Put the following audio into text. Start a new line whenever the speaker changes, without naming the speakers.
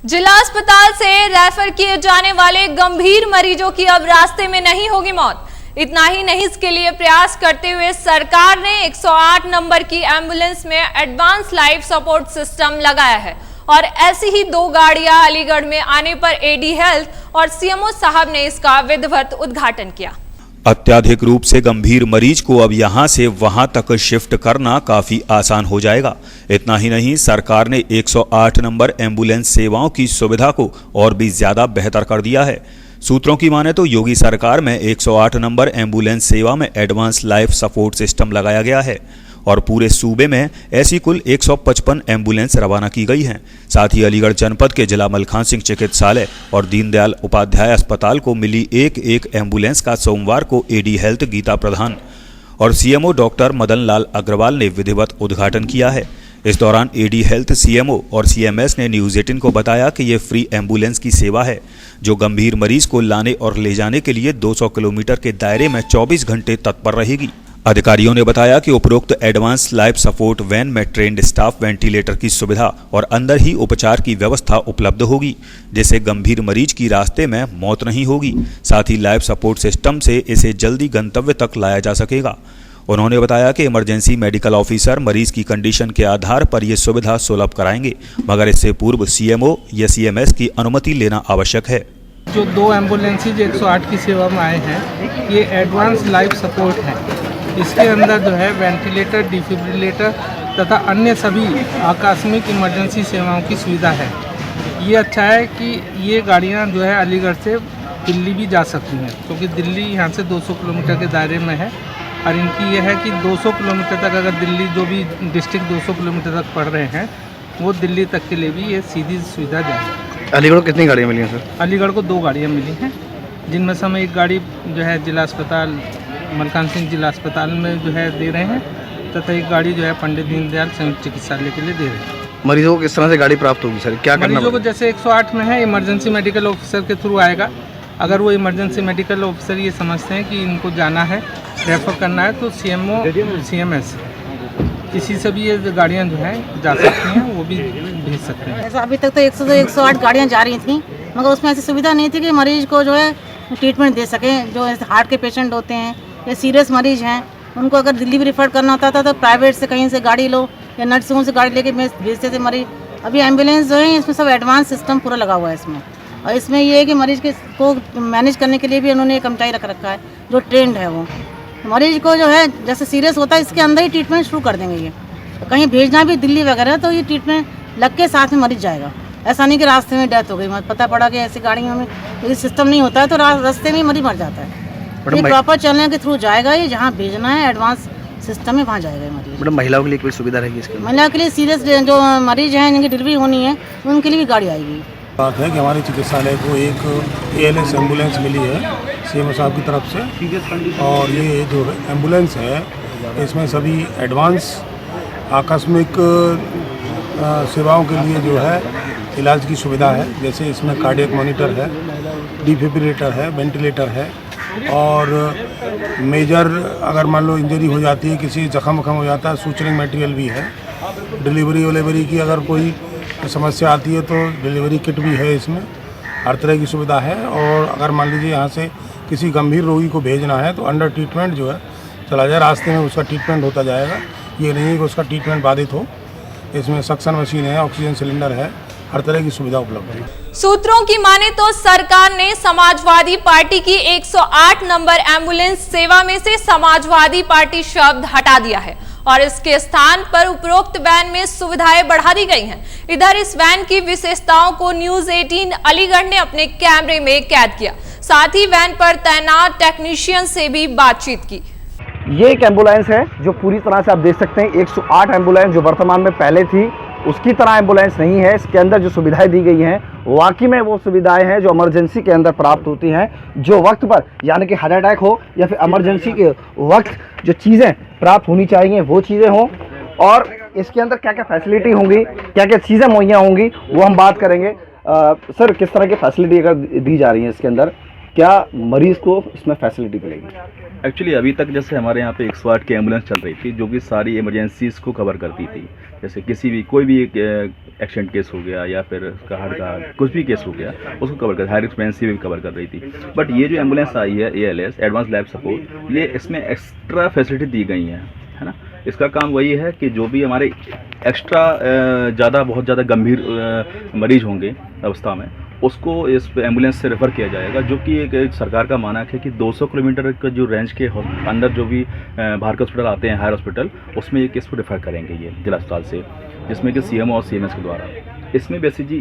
जिला अस्पताल से रेफर किए जाने वाले गंभीर मरीजों की अब रास्ते में नहीं होगी मौत। इतना ही नहीं, इसके लिए प्रयास करते हुए सरकार ने 108 नंबर की एम्बुलेंस में एडवांस लाइफ सपोर्ट सिस्टम लगाया है और ऐसी ही 2 गाड़ियां अलीगढ़ में आने पर एडी हेल्थ और सीएमओ साहब ने इसका विधिवत उद्घाटन किया।
अत्याधिक रूप से गंभीर मरीज को अब यहां से वहां तक शिफ्ट करना काफी आसान हो जाएगा। इतना ही नहीं, सरकार ने 108 नंबर एम्बुलेंस सेवाओं की सुविधा को और भी ज्यादा बेहतर कर दिया है। सूत्रों की माने तो योगी सरकार में 108 नंबर एम्बुलेंस सेवा में एडवांस लाइफ सपोर्ट सिस्टम लगाया गया है और पूरे सूबे में ऐसी कुल 155 एम्बुलेंस रवाना की गई हैं। साथ ही अलीगढ़ जनपद के जिला मलखान सिंह चिकित्सालय और दीनदयाल उपाध्याय अस्पताल को मिली एक एम्बुलेंस का सोमवार को एडी हेल्थ गीता प्रधान और सीएमओ डॉक्टर मदन लाल अग्रवाल ने विधिवत उद्घाटन किया है। इस दौरान एडी हेल्थ, सीएमओ और सीएमएस ने न्यूज 18 को बताया कि ये फ्री एम्बुलेंस की सेवा है जो गंभीर मरीज को लाने और ले जाने के लिए 200 किलोमीटर के दायरे में 24 घंटे तत्पर रहेगी। अधिकारियों ने बताया कि उपरोक्त एडवांस लाइफ सपोर्ट वैन में ट्रेंड स्टाफ, वेंटिलेटर की सुविधा और अंदर ही उपचार की व्यवस्था उपलब्ध होगी, जिससे गंभीर मरीज की रास्ते में मौत नहीं होगी। साथ ही लाइफ सपोर्ट सिस्टम से इसे जल्दी गंतव्य तक लाया जा सकेगा। उन्होंने बताया कि इमरजेंसी मेडिकल ऑफिसर मरीज की कंडीशन के आधार पर यह सुविधा सुलभ कराएंगे, मगर इससे पूर्व सीएमओ या सीएमएस की अनुमति लेना आवश्यक है।
जो 2 एम्बुलेंसेज 108 की सेवा में आए हैं, ये एडवांस लाइफ सपोर्ट है। इसके अंदर जो है वेंटिलेटर, डिफिब्रिलेटर तथा अन्य सभी आकस्मिक इमरजेंसी सेवाओं की सुविधा है। ये अच्छा है कि ये गाड़ियाँ जो है अलीगढ़ से दिल्ली भी जा सकती हैं, क्योंकि दिल्ली यहाँ से 200 किलोमीटर के दायरे में है और इनकी ये है कि 200 किलोमीटर तक, अगर दिल्ली जो भी डिस्ट्रिक्ट 200 किलोमीटर तक पड़ रहे हैं, वो दिल्ली तक के लिए भी ये सीधी सुविधा जाएगी।
अलीगढ़ को कितनी गाड़ियाँ मिली हैं सर?
अलीगढ़ को 2 गाड़ियाँ मिली हैं, जिनमें से हम एक गाड़ी जो है जिला अस्पताल मलखान सिंह जिला अस्पताल में जो है दे रहे हैं तथा एक गाड़ी जो है पंडित दीनदयाल संयुक्त चिकित्सालय के लिए दे रहे हैं।
मरीजों को किस तरह से गाड़ी प्राप्त होगी सर? क्या करना
मरीजों को जैसे 108 में है, इमरजेंसी मेडिकल ऑफिसर के थ्रू आएगा। अगर वो इमरजेंसी मेडिकल ऑफिसर ये समझते हैं कि इनको जाना है, रेफर करना है, तो सीएमओ, सीएमएस किसी से भी ये गाड़ियाँ जो है जा सकती हैं, वो भी भेज सकते हैं।
अभी तक तो 108 गाड़ियाँ जा रही थी, मगर उसमें ऐसी सुविधा नहीं थी कि मरीज को जो है ट्रीटमेंट दे सकें। जो हार्ट के पेशेंट होते हैं या सीरियस मरीज हैं, उनको अगर दिल्ली भी रिफर करना होता था तो प्राइवेट से कहीं से गाड़ी लो या नर्सिंग से गाड़ी लेके भेजते थे मरीज। अभी एम्बुलेंस जो है, इसमें सब एडवांस सिस्टम पूरा लगा हुआ है इसमें। और इसमें ये है कि मरीज के को मैनेज करने के लिए भी उन्होंने एक कर्मचारी रख रखा है जो ट्रेंड है। वो मरीज को जो है जैसे सीरियस होता है, इसके अंदर ही ट्रीटमेंट शुरू कर देंगे। ये कहीं भेजना भी दिल्ली वगैरह तो ये ट्रीटमेंट लग के साथ में मरीज जाएगा। ऐसा नहीं कि रास्ते में डेथ हो गई, मत पता पड़ा कि ऐसी गाड़ियों में यदि सिस्टम नहीं होता है तो रास्ते में ही मरीज मर जाता है। ये प्रॉपर चलने के थ्रू जाएगा, ये जहाँ भेजना है एडवांस सिस्टम में वहाँ जाएगा मरीज।
मैडम, महिलाओं के लिए कोई सुविधा रहेगी इसके?
महिला के लिए सीरियस जो मरीज हैं, जिनकी डिलीवरी होनी है, उनके लिए भी गाड़ी आएगी।
बात है कि हमारे चिकित्सालय को एक ALS एम्बुलेंस मिली है सीएमओ साहब की तरफ से, और ये जो एम्बुलेंस है इसमें सभी एडवांस आकस्मिक सेवाओं के लिए जो है इलाज की सुविधा है। जैसे इसमें कार्डियक मॉनिटर है, डिफिब्रिलेटर है, वेंटिलेटर है, और मेजर अगर मान लो इंजरी हो जाती है, किसी जख्म हो जाता है, सूचरिंग मटेरियल भी है। डिलीवरी की अगर कोई समस्या आती है तो डिलीवरी किट भी है इसमें, हर तरह की सुविधा है। और अगर मान लीजिए यहाँ से किसी गंभीर रोगी को भेजना है तो अंडर ट्रीटमेंट जो है चला जाए, रास्ते में उसका ट्रीटमेंट होता जाएगा। ये नहीं है कि उसका ट्रीटमेंट बाधित हो। इसमें सक्शन मशीन है, ऑक्सीजन सिलेंडर है, हर तरह की सुविधा उपलब्ध है।
सूत्रों की माने तो सरकार ने समाजवादी पार्टी की 108 नंबर एम्बुलेंस सेवा में से समाजवादी पार्टी शब्द हटा दिया है और इसके स्थान पर उपरोक्त वैन में सुविधाएं बढ़ा दी गई हैं। इधर इस वैन की विशेषताओं को न्यूज 18 अलीगढ़ ने अपने कैमरे में कैद किया। साथ ही वैन पर तैनात टेक्नीशियन से भी बातचीत की।
ये एक एम्बुलेंस है जो पूरी तरह से आप देख सकते हैं 108 एम्बुलेंस जो वर्तमान में पहले थी उसकी तरह एम्बुलेंस नहीं है। इसके अंदर जो सुविधाएं दी गई हैं वाकई में वो सुविधाएं हैं जो इमरजेंसी के अंदर प्राप्त होती हैं, जो वक्त पर यानी कि हार्ट अटैक हो या फिर इमरजेंसी के वक्त जो चीज़ें प्राप्त होनी चाहिए वो चीज़ें हों। और इसके अंदर क्या क्या फैसिलिटी होंगी, क्या क्या चीज़ें मुहैया होंगी, वो हम बात करेंगे। सर, किस तरह की फैसिलिटी अगर दी जा रही है इसके अंदर? क्या मरीज को इसमें फैसिलिटी मिलेगी?
एक्चुअली अभी तक जैसे हमारे यहाँ पे 108 की एम्बुलेंस चल रही थी जो कि सारी इमरजेंसीज को कवर करती थी। जैसे किसी भी कोई भी एक एक्सीडेंट केस हो गया या फिर हार्ट का कुछ भी केस हो गया उसको कवर कर, हाई एक्सपेंसिव भी कवर कर रही थी। बट ये जो एम्बुलेंस आई है ALS एडवांस लाइफ सपोर्ट, ये इसमें एक्स्ट्रा फैसिलिटी दी गई है ना। इसका काम वही है कि जो भी हमारे एक्स्ट्रा बहुत ज़्यादा गंभीर मरीज होंगे अवस्था में उसको इस एम्बुलेंस से रेफ़र किया जाएगा, जो कि एक सरकार का मानक है कि 200 किलोमीटर का जो रेंज के अंदर जो भी भारत हॉस्पिटल आते हैं हायर हॉस्पिटल उसमें ये केस को रेफ़र करेंगे ये जिला अस्पताल से, जिसमें कि CMO और CMS के द्वारा। इसमें बेसिकली